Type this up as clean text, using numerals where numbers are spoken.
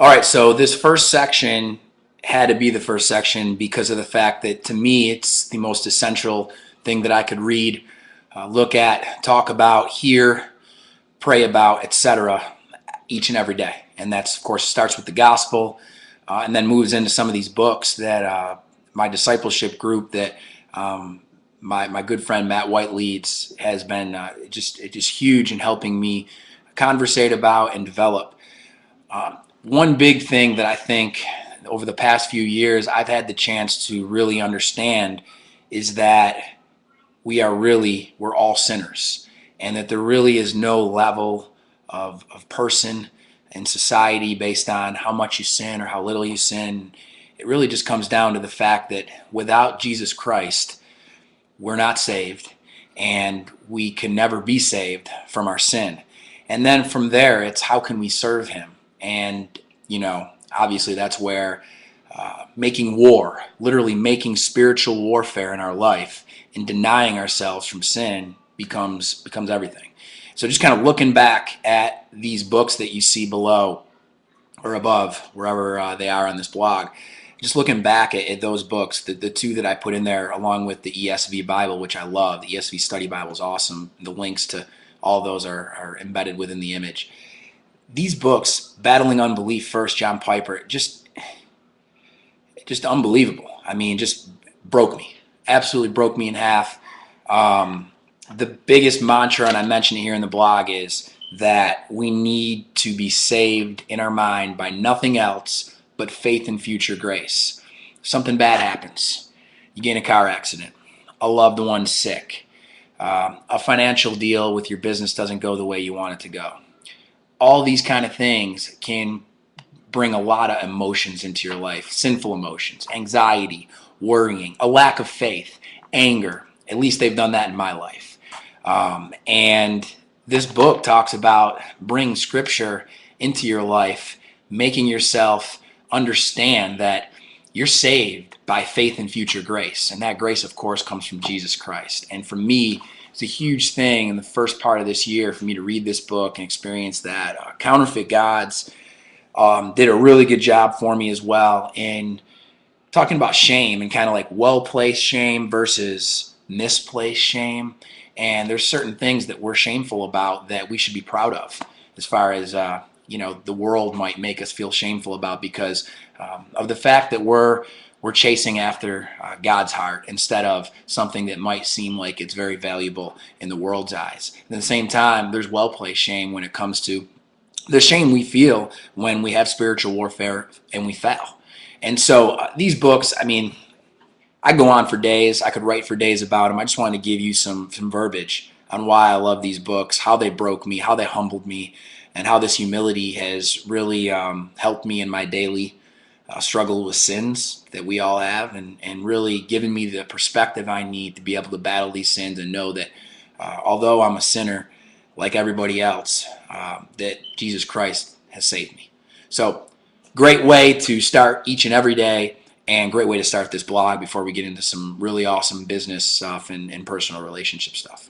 All right, so this first section had to be the first section because of the fact that to me it's the most essential thing that I could read, look at, talk about, hear, pray about, etc. each and every day. And that's, of course, starts with the gospel and then moves into some of these books that my discipleship group that my good friend Matt White leads has been just huge in helping me conversate about and develop. One big thing that I think over the past few years I've had the chance to really understand is that we're all sinners, and that there really is no level of person in society based on how much you sin or how little you sin. It really just comes down to the fact that without Jesus Christ, we're not saved, and we can never be saved from our sin. And then from there, it's how can we serve him? And, obviously that's where making war, literally making spiritual warfare in our life and denying ourselves from sin becomes everything. So just kind of looking back at these books that you see below or above, wherever they are on this blog, just looking back at those books, the two that I put in there along with the ESV Bible, which I love. The ESV Study Bible is awesome. The links to all those are embedded within the image. These books, Battling Unbelief, First John Piper, just unbelievable. I mean, just broke me. Absolutely broke me in half. The biggest mantra, and I mentioned it here in the blog, is that we need to be saved in our mind by nothing else but faith and future grace. Something bad happens. You get in a car accident. A loved one's sick. A financial deal with your business doesn't go the way you want it to go. All these kind of things can bring a lot of emotions into your life, sinful emotions, anxiety, worrying, a lack of faith, anger. At least they've done that in my life. And this book talks about bringing scripture into your life, making yourself understand that you're saved by faith and future grace. And that grace, of course, comes from Jesus Christ. And for me, it's a huge thing in the first part of this year for me to read this book and experience that. Counterfeit Gods did a really good job for me as well in talking about shame and kind of like well-placed shame versus misplaced shame. And there's certain things that we're shameful about that we should be proud of, as far as the world might make us feel shameful about because of the fact that we're chasing after God's heart instead of something that might seem like it's very valuable in the world's eyes. At the same time, there's well-placed shame when it comes to the shame we feel when we have spiritual warfare and we fail. And so these books, I mean, I go on for days. I could write for days about them. I just wanted to give you some verbiage on why I love these books, how they broke me, how they humbled me, and how this humility has really helped me in my daily struggle with sins that we all have, and really given me the perspective I need to be able to battle these sins and know that although I'm a sinner like everybody else, that Jesus Christ has saved me. So great way to start each and every day, and great way to start this blog before we get into some really awesome business stuff and personal relationship stuff.